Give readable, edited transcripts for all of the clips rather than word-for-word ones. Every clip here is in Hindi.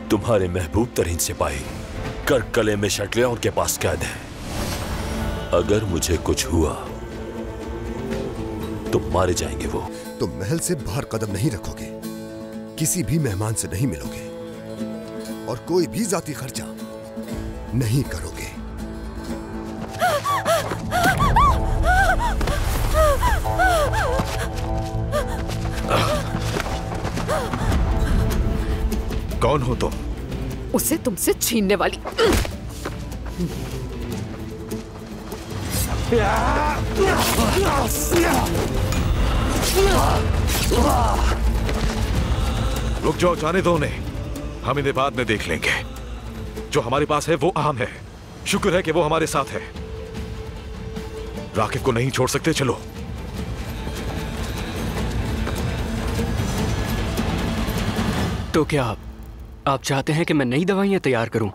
तुम्हारे महबूब तरीन सिपाही करकले में शक्लें उनके पास कैद है। अगर मुझे कुछ हुआ तो मारे जाएंगे वो। तुम महल से बाहर कदम नहीं रखोगे, किसी भी मेहमान से नहीं मिलोगे और कोई भी जाती खर्चा नहीं करोगे। कौन हो तुम? उसे तुमसे छीनने वाली। रुक जाओ, जाने दो उन्हें, हम इन्हें बाद में देख लेंगे। जो हमारे पास है वो अहम है। शुक्र है कि वो हमारे साथ है। राकिब को नहीं छोड़ सकते, चलो। तो क्या आप चाहते हैं कि मैं नई दवाइयां तैयार करूं?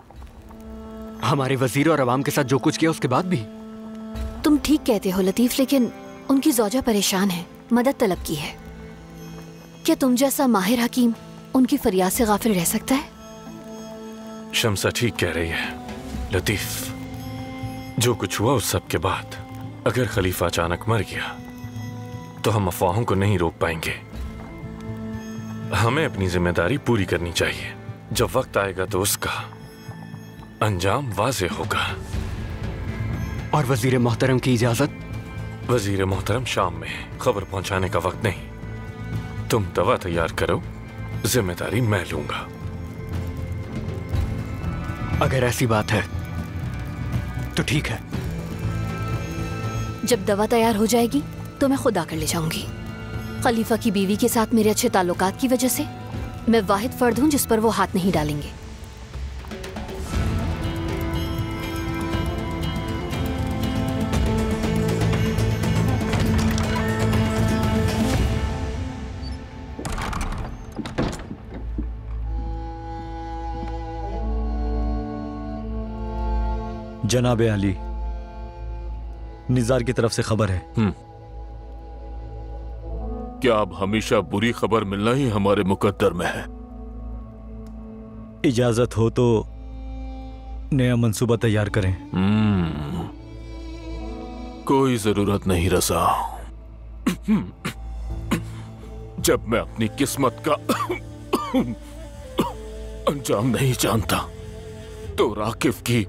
हमारे वजीर और अवाम के साथ जो कुछ किया उसके बाद भी? तुम ठीक कहते हो लतीफ, लेकिन उनकी ज़ौजा परेशान है, मदद तलब की है। क्या तुम जैसा माहिर हकीम उनकी फरियाद से गाफिल रह सकता है? शम्सा ठीक कह रही है लतीफ। जो कुछ हुआ उस सब के बाद अगर खलीफा अचानक मर गया तो हम अफवाहों को नहीं रोक पाएंगे। हमें अपनी जिम्मेदारी पूरी करनी चाहिए। जब वक्त आएगा तो उसका अंजाम वाज़ेह होगा। और वजीर मोहतरम की इजाजत? वजीर मोहतरम शाम में, खबर पहुंचाने का वक्त नहीं। तुम दवा तैयार करो, जिम्मेदारी मैं लूंगा। अगर ऐसी बात है तो ठीक है। जब दवा तैयार हो जाएगी तो मैं खुद आकर ले जाऊंगी। खलीफा की बीवी के साथ मेरे अच्छे ताल्लुकात की वजह से मैं वाहिद फर्द हूं जिस पर वो हाथ नहीं डालेंगे। जनाबे अली, निज़ार की तरफ से खबर है। क्या अब हमेशा बुरी खबर मिलना ही हमारे मुकद्दर में है? इजाजत हो तो नया मंसूबा तैयार करें। कोई जरूरत नहीं रज़ा। जब मैं अपनी किस्मत का अंजाम नहीं जानता तो राकिब की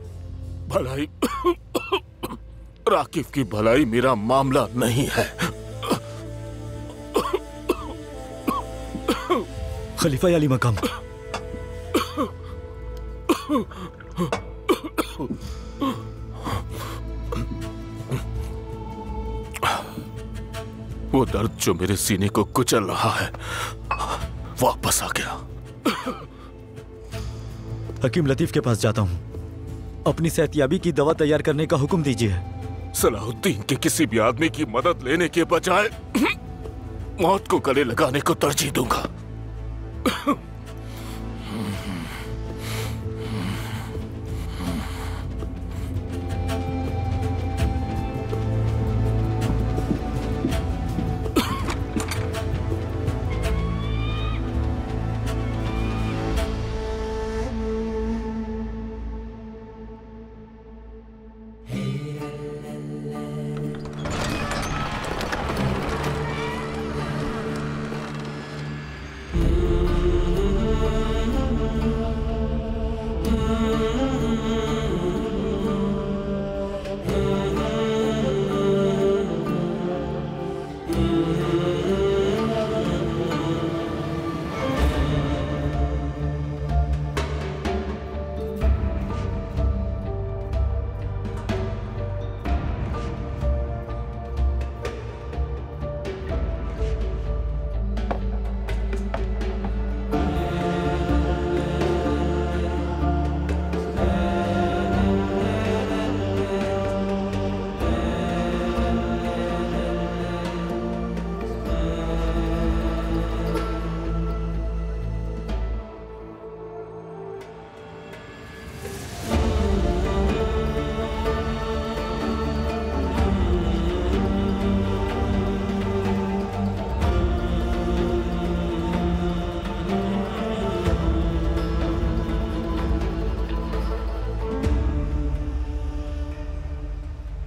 भलाई मेरा मामला नहीं है। खलीफा अली मकाम, वो दर्द जो मेरे सीने को कुचल रहा है वापस आ गया। हकीम लतीफ के पास जाता हूं। अपनी सेहतयाबी की दवा तैयार करने का हुक्म दीजिए। सलाहुद्दीन के किसी भी आदमी की मदद लेने के बजाय मौत को गले लगाने को तरजीह दूंगा।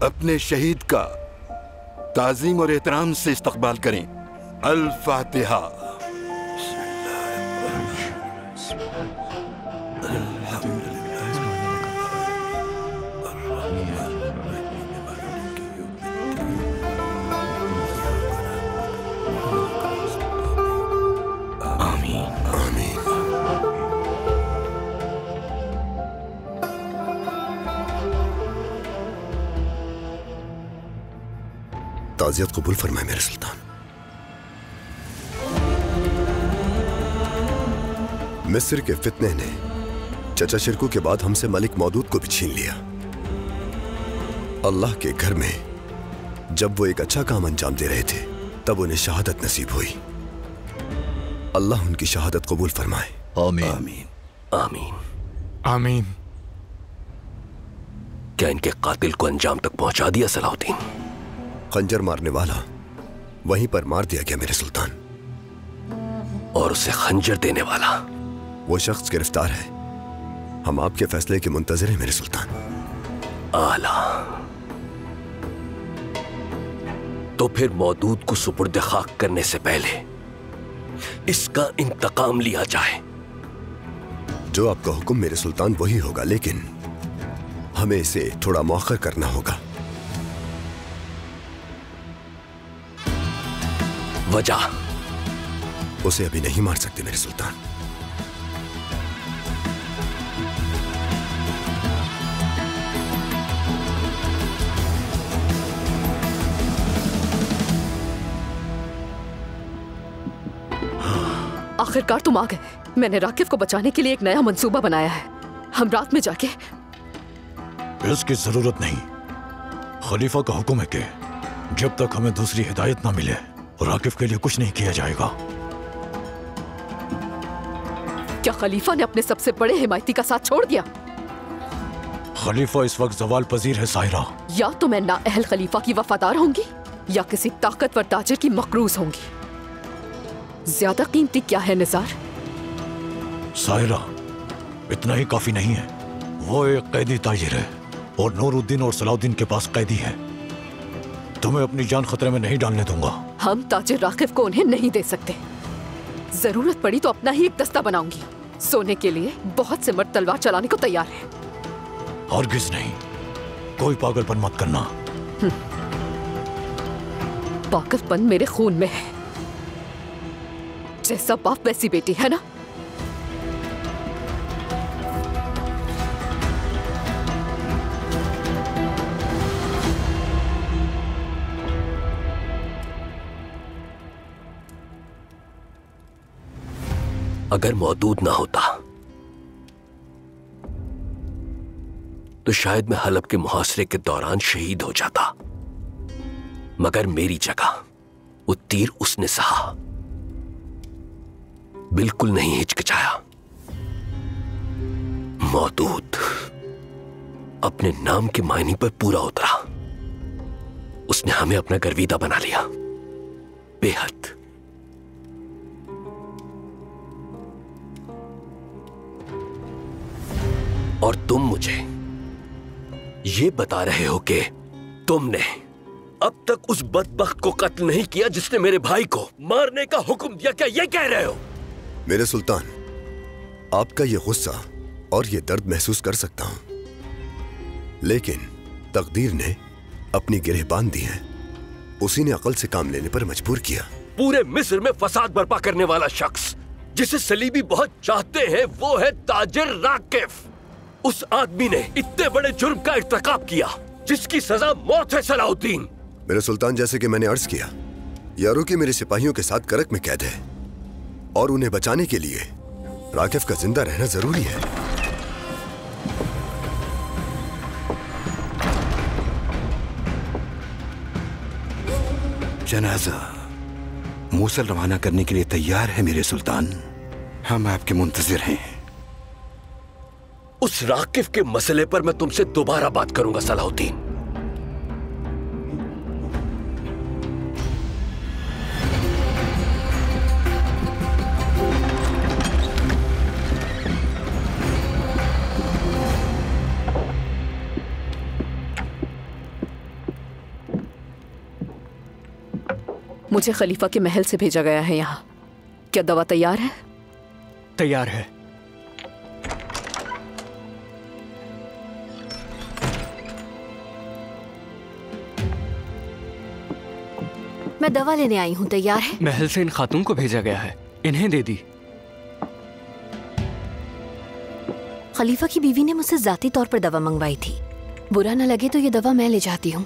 अपने शहीद का ताज़ीम और एहतराम से इस्तकबाल करें। अल फातिहा। ताज़ियत कबूल फरमाए मेरे सुल्तान। मिस्र के फितने ने चचा शिरकू के बाद हमसे मलिक मौदूद को भी छीन लिया। अल्लाह के घर में जब वो एक अच्छा काम अंजाम दे रहे थे तब उन्हें शहादत नसीब हुई। अल्लाह उनकी शहादत कबूल फरमाए। आमीन आमीन आमीन आमीन। क्या इनके कातिल को अंजाम तक पहुंचा दिया सलाहुद्दीन? खंजर मारने वाला वहीं पर मार दिया गया मेरे सुल्तान। और उसे खंजर देने वाला? वो शख्स गिरफ्तार है। हम आपके फैसले के मुंतजर हैं मेरे सुल्तान। आला। तो फिर मौदूद को सुपुर्द खाक करने से पहले इसका इंतकाम लिया जाए। जो आपका हुक्म मेरे सुल्तान वही होगा, लेकिन हमें इसे थोड़ा मौखर करना होगा। वजह? उसे अभी नहीं मार सकते मेरे सुल्तान। आखिरकार तुम आ गए। मैंने राकिब को बचाने के लिए एक नया मंसूबा बनाया है। हम रात में जाके। इसकी जरूरत नहीं। खलीफा का हुक्म है कि जब तक हमें दूसरी हिदायत ना मिले राकिब के लिए कुछ नहीं किया जाएगा। क्या खलीफा ने अपने सबसे बड़े हिमायती का साथ छोड़ दिया? खलीफा इस वक्त जवाल पजीर है साहिरा। या तो मैं नाअहल खलीफा की वफादार होंगी या किसी ताकतवर ताजिर की मकरूज होंगी। ज्यादा कीमती क्या है निज़ार? साहिरा, इतना ही काफी नहीं है। वो एक कैदी ताजिर है और नूरुद्दीन और सलाउद्दीन के पास कैदी है। तुम्हें अपनी जान खतरे में नहीं डालने दूंगा। हम ताजिर राकिब को उन्हें नहीं दे सकते। जरूरत पड़ी तो अपना ही एक दस्ता बनाऊंगी। सोने के लिए बहुत से मर्द तलवार चलाने को तैयार है। हरगिज़ नहीं। कोई पागलपन मत करना। पागलपन मेरे खून में है। जैसा बाप वैसी बेटी, है ना? अगर मौजूद ना होता तो शायद मैं हलब के मुहासरे के दौरान शहीद हो जाता, मगर मेरी जगह वो तीर उसने सहा। बिल्कुल नहीं हिचकिचाया। मौदूद अपने नाम के मायने पर पूरा उतरा। उसने हमें अपना गर्विदा बना लिया। बेहद। और तुम मुझे ये बता रहे हो कि तुमने अब तक उस बदबख्त को कत्ल नहीं किया जिसने मेरे भाई को मारने का हुक्म दिया। क्या ये कह रहे हो? मेरे सुल्तान, आपका ये गुस्सा और ये दर्द महसूस कर सकता हूं, लेकिन तकदीर ने अपनी गिरह बांध दी है। उसी ने अकल से काम लेने पर मजबूर किया। पूरे मिस्र में फसाद बर्पा करने वाला शख्स जिसे सलीबी बहुत चाहते हैं वो है ताजिर राकिब। उस आदमी ने इतने बड़े जुर्म का इर्तिकाब किया जिसकी सजा मौत है। सलाहुद्दीन, मेरे सुल्तान, जैसे कि मैंने अर्ज किया, यारों के मेरे सिपाहियों के साथ करक में कैद है और उन्हें बचाने के लिए राकिब का जिंदा रहना जरूरी है। जनाजा मूसल रवाना करने के लिए तैयार है मेरे सुल्तान। हम आपके मुंतजिर हैं। उस राकिब के मसले पर मैं तुमसे दोबारा बात करूंगा सलाहुद्दीन। मुझे खलीफा के महल से भेजा गया है यहाँ। क्या दवा तैयार है? तैयार है। मैं दवा लेने आई हूँ, तैयार है? महल से इन खातून को भेजा गया है, इन्हें दे दी। खलीफा की बीवी ने मुझसे जाती तौर पर दवा मंगवाई थी। बुरा न लगे तो ये दवा मैं ले जाती हूँ।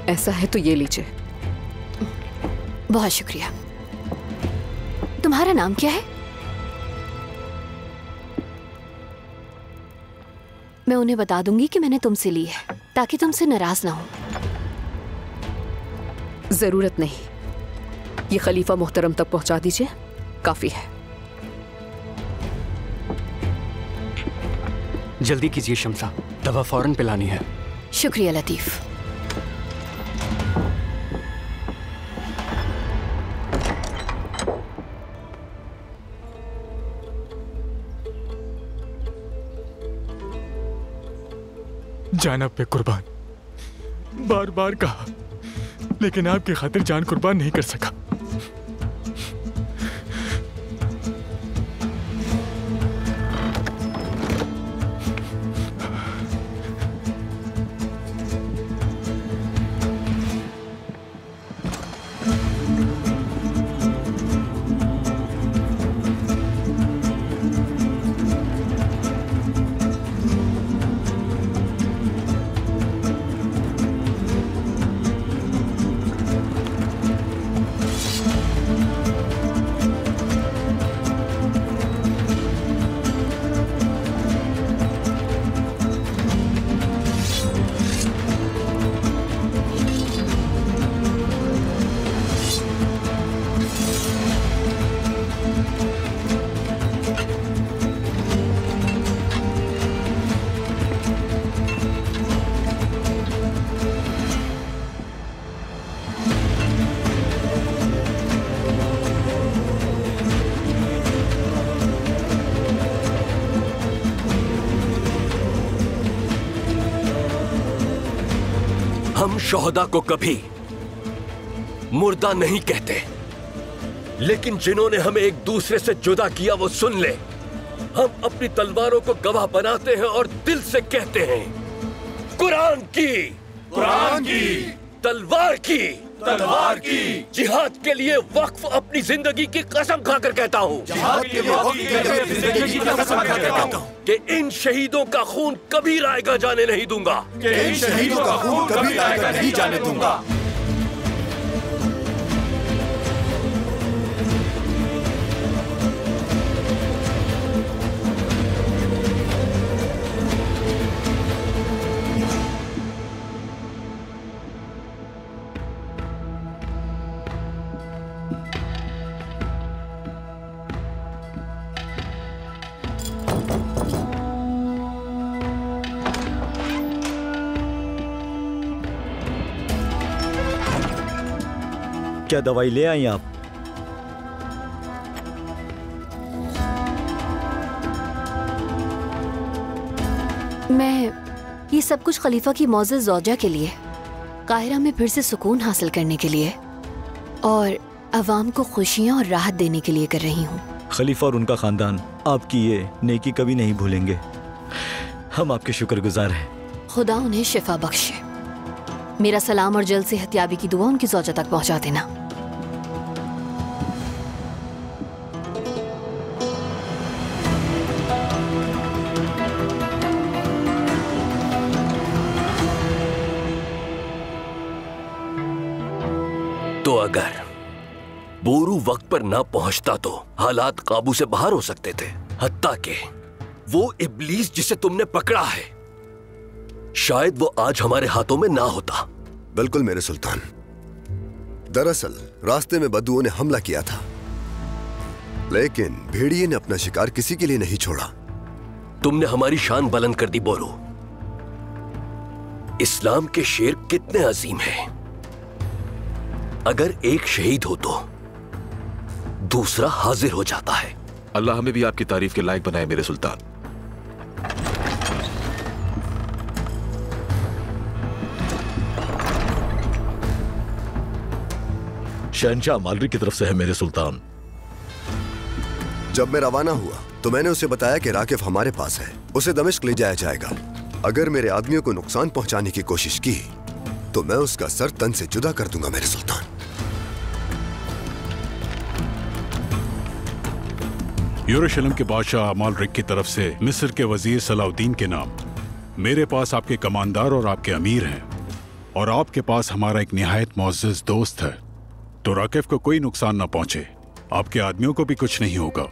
ऐसा है तो ये लीजिए। बहुत शुक्रिया। तुम्हारा नाम क्या है? मैं उन्हें बता दूंगी कि मैंने तुमसे ली है, ताकि तुमसे नाराज ना हो। जरूरत नहीं, ये खलीफा मोहतरम तक पहुंचा दीजिए, काफी है। जल्दी कीजिए शम्सा, दवा फौरन पिलानी है। शुक्रिया लतीफ। जान पे कुर्बान, बार बार कहा, लेकिन आपकी खातिर जान कुर्बान नहीं कर सका। हम शोहदा को कभी मुर्दा नहीं कहते, लेकिन जिन्होंने हमें एक दूसरे से जुदा किया वो सुन ले। हम अपनी तलवारों को गवाह बनाते हैं और दिल से कहते हैं, कुरान की तलवार की जिहाद के लिए वक्फ अपनी जिंदगी की कसम खाकर कहता हूँ कि इन शहीदों का खून कभी रायगा जाने नहीं दूंगा। क्या दवाई ले आई आप? मैं ये सब कुछ खलीफा की मौजूद ज़ौजा के लिए, काहिरा में फिर से सुकून हासिल करने के लिए और अवाम को खुशियां और राहत देने के लिए कर रही हूँ। खलीफा और उनका खानदान आपकी ये नेकी कभी नहीं भूलेंगे। हम आपके शुक्रगुजार हैं। खुदा उन्हें शिफा बख्शे। मेरा सलाम और जल्द सेहतयाबी की दुआ उनकी ज़ौजा तक पहुँचा देना। तो अगर बोरू वक्त पर ना पहुंचता तो हालात काबू से बाहर हो सकते थे। हत्ता के वो इब्लीस जिसे तुमने पकड़ा है, शायद वो आज हमारे हाथों में ना होता। बिल्कुल मेरे सुल्तान। दरअसल रास्ते में बदुओं ने हमला किया था, लेकिन भेड़िए ने अपना शिकार किसी के लिए नहीं छोड़ा। तुमने हमारी शान बुलंद कर दी बोरू। इस्लाम के शेर कितने अजीम हैं। अगर एक शहीद हो तो दूसरा हाजिर हो जाता है। अल्लाह हमें भी आपकी तारीफ के लायक बनाए मेरे सुल्तान। शहनशाह मालरी की तरफ से है मेरे सुल्तान। जब मैं रवाना हुआ तो मैंने उसे बताया कि राकिफ हमारे पास है, उसे दमिश्क ले जाया जाएगा। अगर मेरे आदमियों को नुकसान पहुंचाने की कोशिश की तो मैं उसका सर तन से जुदा कर दूंगा मेरे सुल्तान। यरूशलेम के बादशाह अमालरिक की तरफ से मिस्र के वजीर सलाउद्दीन के नाम, मेरे पास आपके कमांडर और आपके अमीर हैं, और आपके पास हमारा एक निहायत मुअज़्ज़ज़ दोस्त है। तो राकिफ को कोई नुकसान ना पहुंचे, आपके आदमियों को भी कुछ नहीं होगा।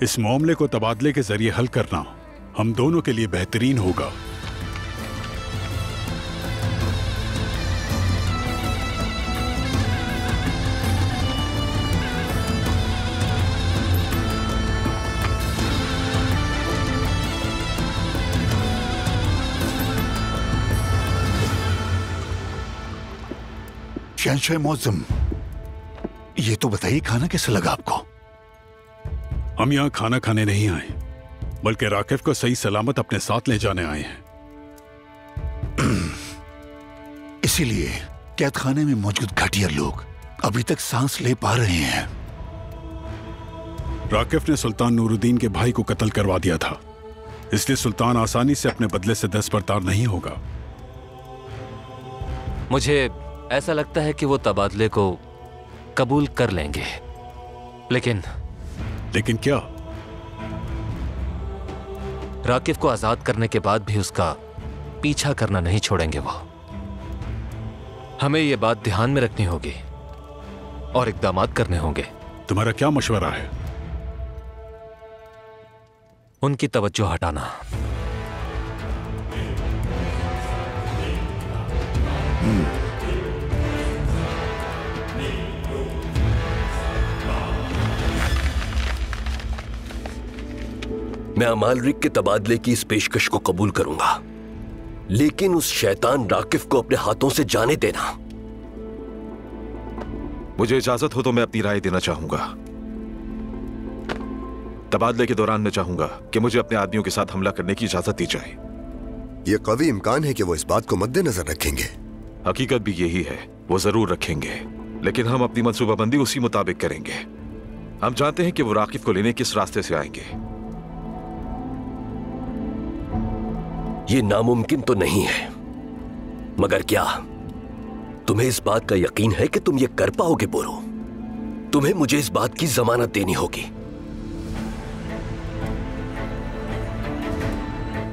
इस मामले को तबादले के जरिए हल करना हम दोनों के लिए बेहतरीन होगा। शहंशाह मौज़म, ये तो बताइए खाना कैसे लगा आपको? हम यहाँ खाना खाने नहीं आए, बल्कि राकिफ को सही सलामत अपने साथ ले जाने आए हैं। इसीलिए कैद खाने में मौजूद घटिया लोग अभी तक सांस ले पा रहे हैं। राकिफ ने सुल्तान नूरुद्दीन के भाई को कत्ल करवा दिया था, इसलिए सुल्तान आसानी से अपने बदले से दस्तबरदार नहीं होगा। मुझे ऐसा लगता है कि वो तबादले को कबूल कर लेंगे, लेकिन क्या? राकिफ को आजाद करने के बाद भी उसका पीछा करना नहीं छोड़ेंगे वो। हमें ये बात ध्यान में रखनी होगी और इकदामात करने होंगे। तुम्हारा क्या मशवरा है? उनकी तवज्जो हटाना। मैं अमालरिक के तबादले की इस पेशकश को कबूल करूंगा, लेकिन उस शैतान राकिफ को अपने हाथों से जाने देना। मुझे इजाजत हो तो मैं अपनी राय देना चाहूंगा। तबादले के दौरान मैं चाहूंगा कि मुझे अपने आदमियों के साथ हमला करने की इजाजत दी जाए। यह कवी इम्कान है कि वो इस बात को मद्देनजर रखेंगे। हकीकत भी यही है, वो जरूर रखेंगे, लेकिन हम अपनी मंसूबाबंदी उसी मुताबिक करेंगे। हम जानते हैं कि वो राकिफ को लेने किस रास्ते से आएंगे। ये नामुमकिन तो नहीं है, मगर क्या तुम्हें इस बात का यकीन है कि तुम ये कर पाओगे बोरो? तुम्हें मुझे इस बात की जमानत देनी होगी।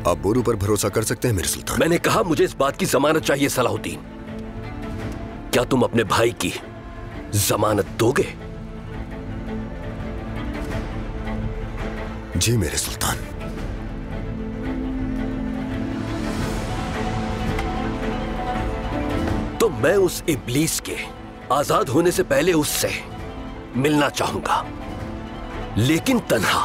आप बोरू पर भरोसा कर सकते हैं मेरे सुल्तान। मैंने कहा मुझे इस बात की जमानत चाहिए सलाहुद्दीन। क्या तुम अपने भाई की जमानत दोगे? जी मेरे सुल्तान। तो मैं उस इब्लीस के आजाद होने से पहले उससे मिलना चाहूंगा, लेकिन तन्हा।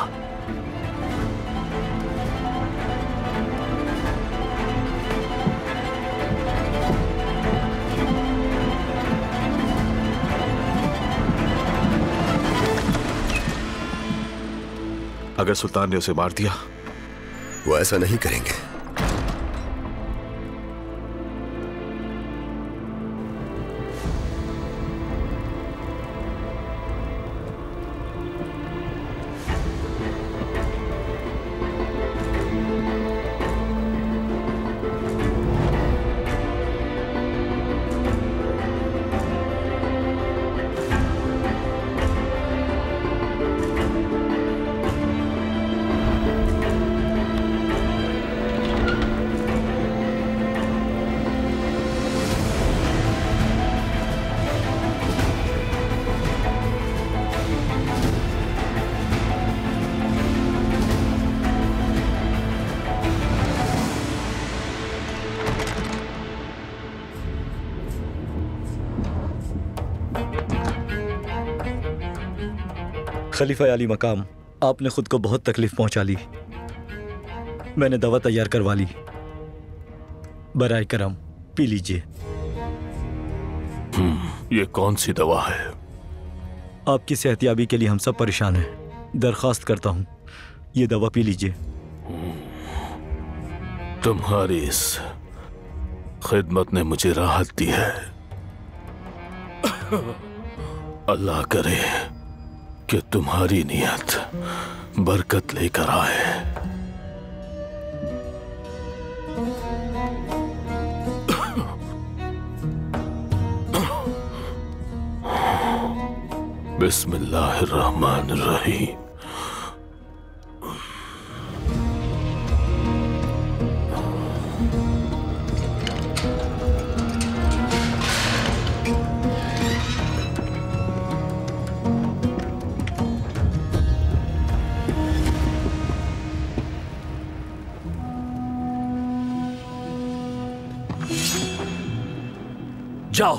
अगर सुल्तान ने उसे मार दिया? वो ऐसा नहीं करेंगे। खलीफा आली मकाम, आपने खुद को बहुत तकलीफ पहुंचा ली। मैंने दवा तैयार करवा ली, बराए करम पी लीजिए। ये कौन सी दवा है? आपकी सेहतयाबी के लिए हम सब परेशान हैं। दरख्वास्त करता हूँ, ये दवा पी लीजिए। तुम्हारी इस खिदमत ने मुझे राहत दी है। अल्लाह करे कि तुम्हारी नियत बरकत लेकर आए। बिस्मिल्लाहिर्रहमानिर्रहीम। जाओ।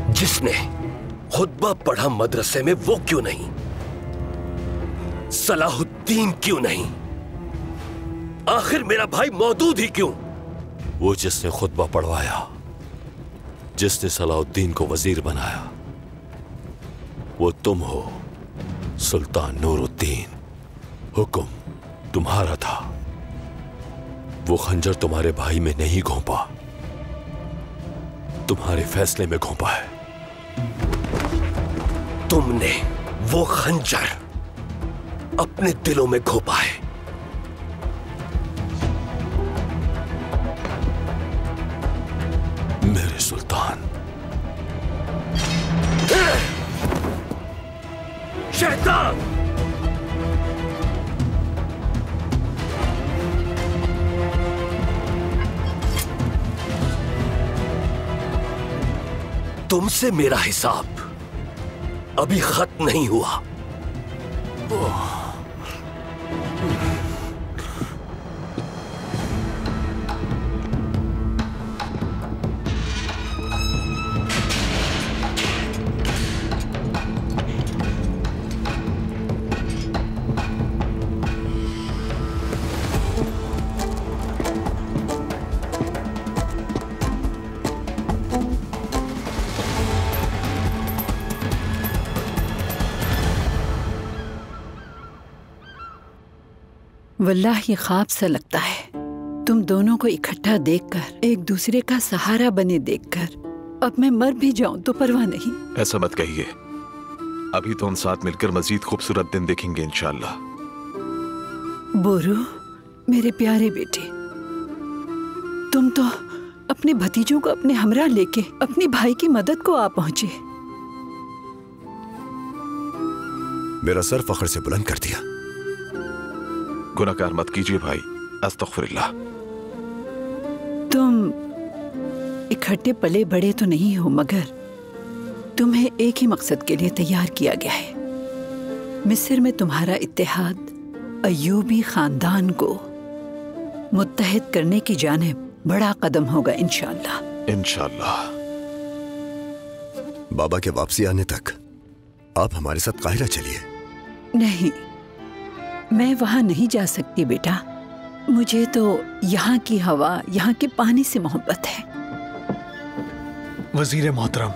जिसने खुतबा पढ़ा मदरसे में वो क्यों नहीं? सलाहुद्दीन क्यों नहीं? आखिर मेरा भाई मौजूद ही क्यों? वो जिसने खुतबा पढ़वाया, जिसने सलाहुद्दीन को वजीर बनाया, वो तुम हो सुल्तान नूरुद्दीन। हुक्म तुम्हारा था। वो खंजर तुम्हारे भाई में नहीं घोंपा, तुम्हारे फैसले में घोंपा है। तुमने वो खंजर अपने दिलों में घोंपा है। मेरे सुल्तान। शैतान! तुमसे मेरा हिसाब अभी खत्म नहीं हुआ। वल्लाह ये ख्वाब सा लगता है। तुम दोनों को इकट्ठा देखकर, एक दूसरे का सहारा बने देखकर अब मैं मर भी जाऊं तो परवाह नहीं। ऐसा मत कहिए, अभी तो हम साथ मिलकर मजीद खूबसूरत दिन देखेंगे इंशाल्लाह। बोरू मेरे प्यारे बेटे, तुम तो अपने भतीजों को अपने हमरा लेके अपने भाई की मदद को आ पहुंचे। मेरा सर फख्र से बुलंद कर दिया। गुनाहगार मत कीजिए भाई, अस्तगफिरुल्लाह। तुम इकट्ठे पले बड़े तो नहीं हो, मगर तुम्हें एक ही मकसद के लिए तैयार किया गया है। मिस्र में तुम्हारा इत्तेहाद अय्यूबी खानदान को मुत्तहिद करने की जानिब बड़ा कदम होगा इंशाअल्लाह। इंशाअल्लाह। बाबा के वापसी आने तक आप हमारे साथ काहिरा चलिए। नहीं, मैं वहां नहीं जा सकती बेटा। मुझे तो यहाँ की हवा, यहाँ के पानी से मोहब्बत है। वजीर मोहतरम,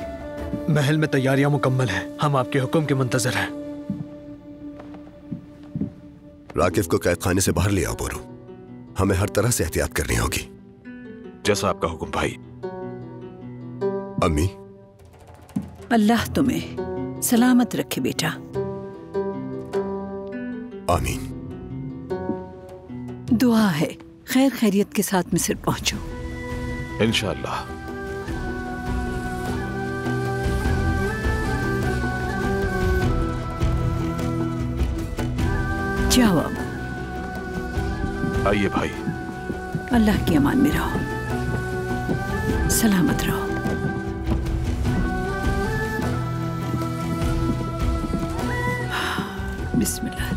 महल में तैयारियां मुकम्मल हैं। हम आपके हुक्म के मुंतजर हैं। राकिफ को कैद खाने से बाहर ले आओ बोरू। हमें हर तरह से एहतियात करनी होगी। जैसा आपका हुक्म भाई। अम्मी, अल्लाह तुम्हें सलामत रखे बेटा। आमीन। दुआ है खैर खैरियत के साथ मिस्र पहुंचो इंशाअल्लाह। जाओ अब। आइए भाई। अल्लाह की अमान में रहो, सलामत रहो। बिस्मिल्लाह।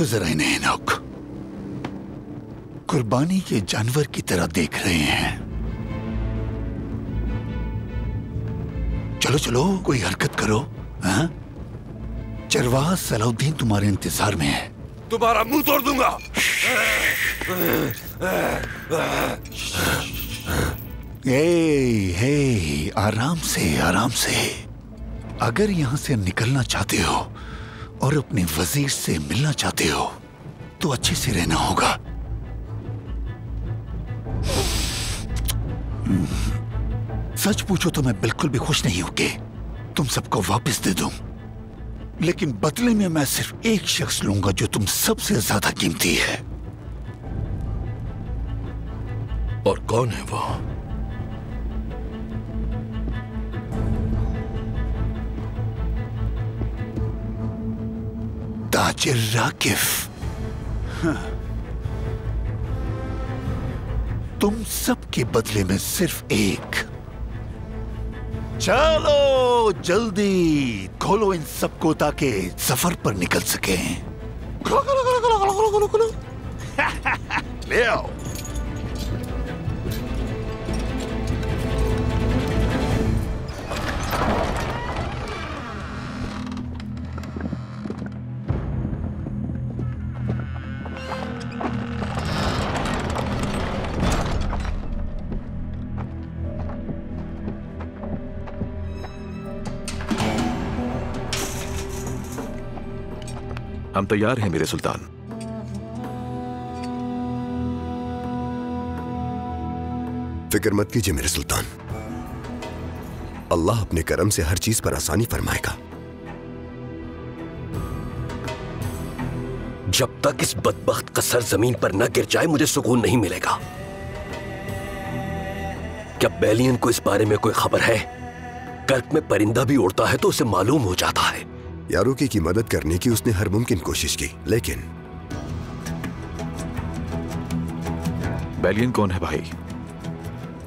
देखो जरा इन्हें इनोक, कुर्बानी के जानवर की तरह देख रहे हैं। चलो चलो कोई हरकत करो। हाँ? चरवाहा सलाउद्दीन तुम्हारे इंतजार में है। तुम्हारा मुंह तोड़ दूंगा। हे, आराम से आराम से। अगर यहां से निकलना चाहते हो और अपने वजीर से मिलना चाहते हो तो अच्छे से रहना होगा। सच पूछो तो मैं बिल्कुल भी खुश नहीं हूं कि तुम सबको वापस दे दूं, लेकिन बदले में मैं सिर्फ एक शख्स लूंगा जो तुम सबसे ज्यादा कीमती है। और कौन है वो? ताजिर राकिफ। हाँ। तुम सबके बदले में सिर्फ एक। चलो जल्दी खोलो इन सबको ताकि सफर पर निकल सकें। ले आओ। हम तैयार हैं मेरे सुल्तान। फिक्र मत कीजिए मेरे सुल्तान, अल्लाह अपने करम से हर चीज पर आसानी फरमाएगा। जब तक इस बदबख्त का सर जमीन पर न गिर जाए मुझे सुकून नहीं मिलेगा। क्या बेलियन को इस बारे में कोई खबर है? कर्क में परिंदा भी उड़ता है तो उसे मालूम हो जाता है। यारूकी की मदद करने की उसने हर मुमकिन कोशिश की, लेकिन बेलियन कौन है भाई?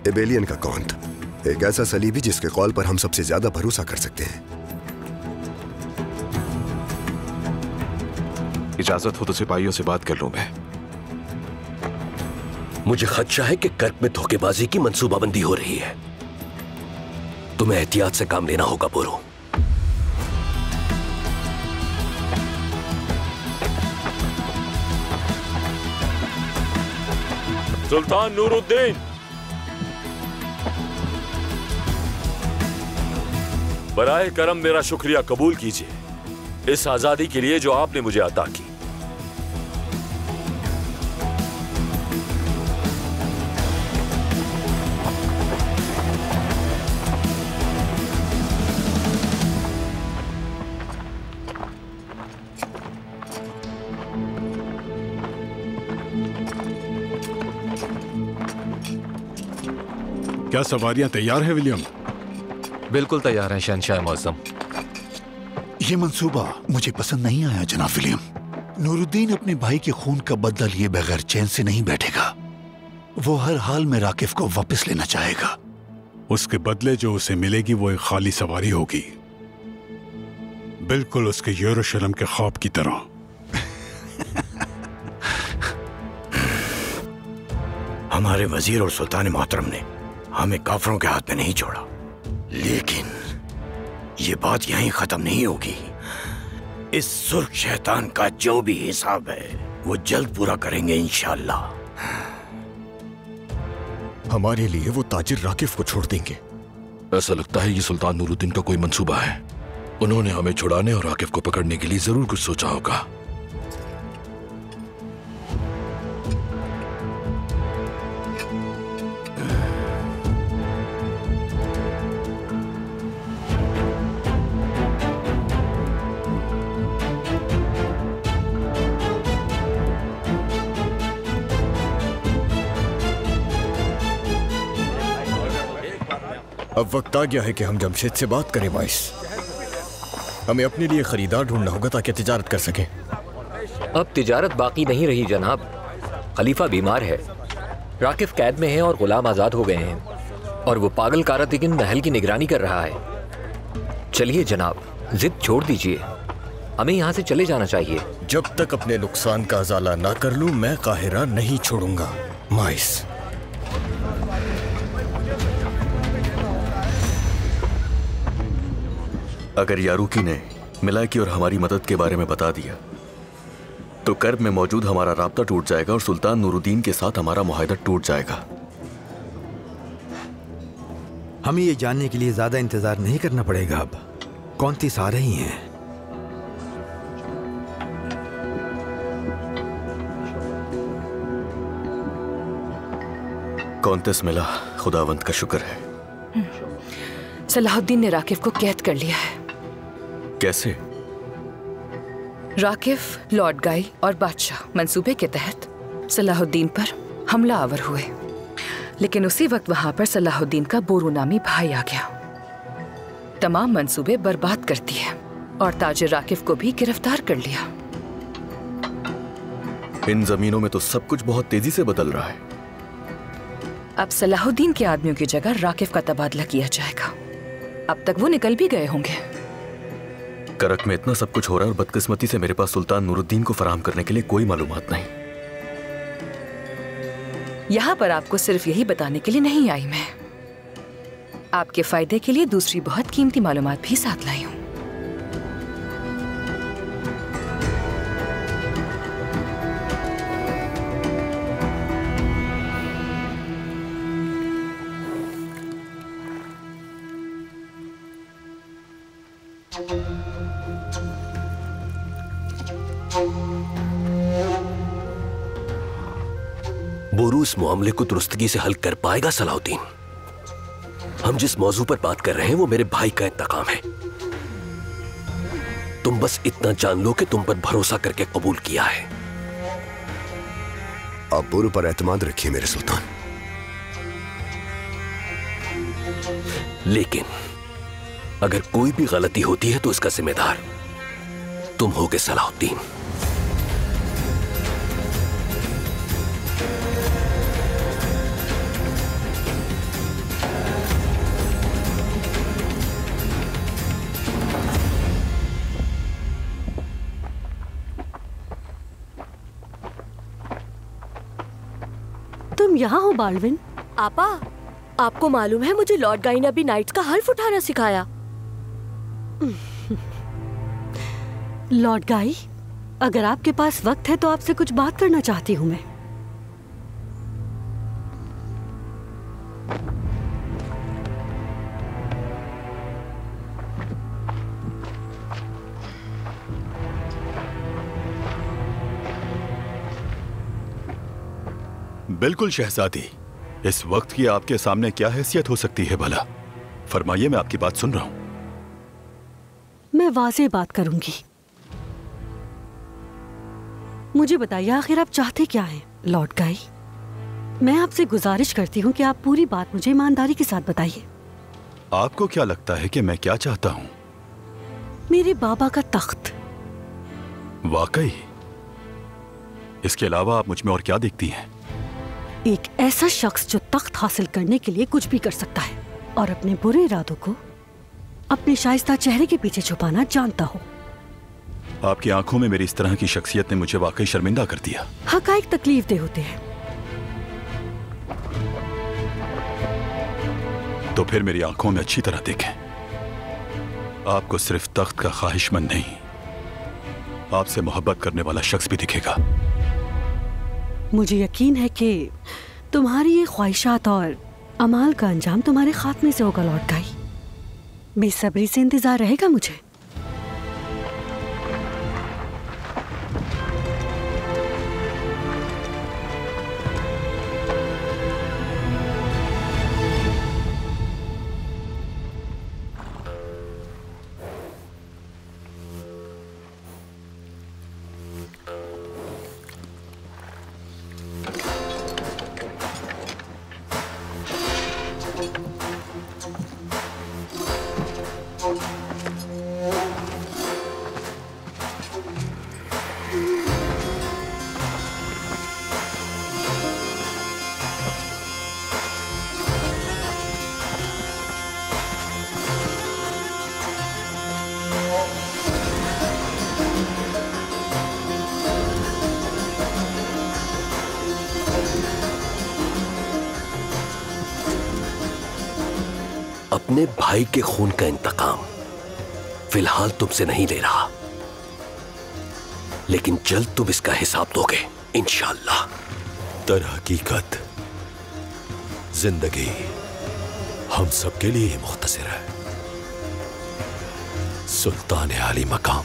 एबेलियन का कौंत, एक ऐसा सलीबी जिसके कौल पर हम सबसे ज्यादा भरोसा कर सकते हैं। इजाजत हो तो सिपाहियों से बात कर लूं मैं। मुझे खदशा है कि कर्क में धोखेबाजी की मंसूबाबंदी हो रही है। तुम्हें एहतियात से काम लेना होगा बोरो। सुल्तान नूरुद्दीन, बराए करम मेरा शुक्रिया कबूल कीजिए इस आजादी के लिए जो आपने मुझे अता की। क्या सवारियां तैयार है विलियम? बिल्कुल तैयार हैं शहंशाह मुअज़्ज़म। ये मंसूबा मुझे पसंद नहीं आया जनाब विलियम। नूरुद्दीन अपने भाई के खून का बदला लिए बगैर चैन से नहीं बैठेगा। वो हर हाल में राकिफ को वापस लेना चाहेगा। उसके बदले जो उसे मिलेगी वो एक खाली सवारी होगी, बिल्कुल उसके यरूशलेम के ख्वाब की तरह। हमारे वजीर और सुल्तान मोहतरम ने हमें काफरों के हाथ में नहीं छोड़ा, लेकिन ये बात यहीं खत्म नहीं होगी। इस सुर्ख शैतान का जो भी हिसाब है वो जल्द पूरा करेंगे इंशाअल्लाह। हमारे लिए वो ताजिर राकिफ को छोड़ देंगे। ऐसा लगता है ये सुल्तान नूरुद्दीन का कोई मंसूबा है। उन्होंने हमें छुड़ाने और राकिफ को पकड़ने के लिए जरूर कुछ सोचा होगा। अब वक्त आ गया है कि हम जमशेद से बात करें वाइस। हमें अपने लिए खरीदार ढूंढना होगा ताकि तिजारत कर सकें। अब तिजारत बाकी नहीं रही जनाब। खलीफा बीमार है, राकिफ कैद में है और गुलाम आज़ाद हो गए हैं, और वो पागल कारातिकिन महल की निगरानी कर रहा है। चलिए जनाब, जिद छोड़ दीजिए। हमें यहाँ से चले जाना चाहिए। जब तक अपने नुकसान का अजाला ना कर लूं, मैं काहिरा नहीं छोड़ूंगा। माइस, अगर यारूकी ने मिलाकी और हमारी मदद के बारे में बता दिया तो कर्ब में मौजूद हमारा राब्ता टूट जाएगा और सुल्तान नूरुद्दीन के साथ हमारा मुआहदा टूट जाएगा। हमें ये जानने के लिए ज्यादा इंतजार नहीं करना पड़ेगा। अब कौंतीस आ रही हैं। कौंतीस मिला, खुदावंत का शुक्र है। सलाहुद्दीन ने राकिफ को कैद कर लिया है। कैसे? राकिफ, लॉर्ड गाई और बादशाह मंसूबे के तहत सलाहुद्दीन पर हमला आवर हुए, लेकिन उसी वक्त वहां पर सलाहुद्दीन का बोरू नामी भाई आ गया। तमाम मंसूबे बर्बाद कर दिए और ताजिर राकिफ को भी गिरफ्तार कर लिया। इन जमीनों में तो सब कुछ बहुत तेजी से बदल रहा है। अब सलाहुद्दीन के आदमियों की जगह राकिफ का तबादला किया जाएगा। अब तक वो निकल भी गए होंगे। करक में इतना सब कुछ हो रहा है और बदकिस्मती से मेरे पास सुल्तान नूरुद्दीन को फराहम करने के लिए कोई मालूमात नहीं। यहाँ पर आपको सिर्फ यही बताने के लिए नहीं आई मैं, आपके फायदे के लिए दूसरी बहुत कीमती मालूमात भी साथ लाई हूँ। बोरू इस मामले को दुरुस्तगी से हल कर पाएगा सलाहुद्दीन? हम जिस मौजू पर बात कर रहे हैं वो मेरे भाई का इंतकाम है। तुम बस इतना जान लो कि तुम पर भरोसा करके कबूल किया है। आप बोरू पर एतमाद रखिए मेरे सुल्तान। लेकिन अगर कोई भी गलती होती है तो इसका जिम्मेदार तुम होगे सलाहुद्दीन। तुम यहाँ हो बाल्विन? आपा, आपको मालूम है मुझे लॉर्ड गाई ने अभी नाइट्स का हल्फ उठाना सिखाया। लॉर्ड गाई, अगर आपके पास वक्त है तो आपसे कुछ बात करना चाहती हूँ मैं। बिल्कुल शहजादी, इस वक्त की आपके सामने क्या हैसियत हो सकती है भला? फरमाइए, मैं आपकी बात सुन रहा हूं। मैं वाज़ेह बात करूंगी। मुझे बताइए आखिर आप चाहते क्या हैं लॉर्ड गाई? मैं आपसे गुजारिश करती हूँ कि आप पूरी बात मुझे ईमानदारी के साथ बताइए। आपको क्या लगता है कि मैं क्या चाहता हूँ? मेरे बाबा का तख्त। वाकई? इसके अलावा आप मुझ में और क्या देखती हैं? एक ऐसा शख्स जो तख्त हासिल करने के लिए कुछ भी कर सकता है और अपने बुरे इरादों को अपने शाइस्ता चेहरे के पीछे छुपाना जानता हो। आपकी आंखों में मेरी इस तरह की शख्सियत ने मुझे वाकई शर्मिंदा कर दिया। हकाइक तकलीफ दे होते हैं। तो फिर मेरी आंखों में अच्छी तरह देखें। आपको सिर्फ तख्त का ख्वाहिशमंद नहीं, आपसे मोहब्बत करने वाला शख्स भी दिखेगा। मुझे यकीन है कि तुम्हारी ये ख्वाहिशात और अमाल का अंजाम तुम्हारे खात्मे से होगा लॉर्ड गाई। बेसब्री से इंतजार रहेगा मुझे। अपने भाई के खून का इंतकाम फिलहाल तुमसे नहीं ले रहा, लेकिन जल्द तुम इसका हिसाब दोगे इंशाअल्लाह। दर हकीकत जिंदगी हम सबके लिए ही मुख्तसर है। सुल्तान आली मकाम,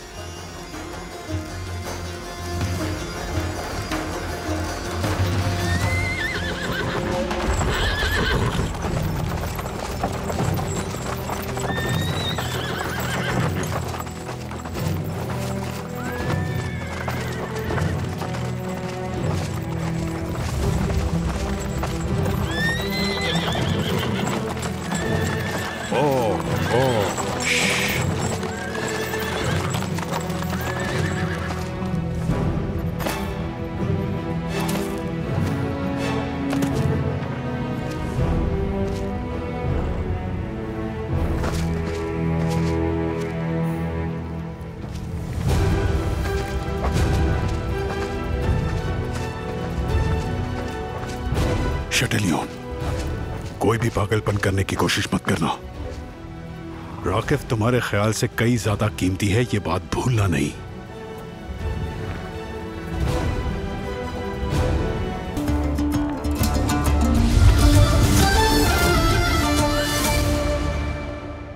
शटलियोन, कोई भी पागलपन करने की कोशिश मत करना। राकिफ तुम्हारे ख्याल से कई ज्यादा कीमती है, ये बात भूलना नहीं।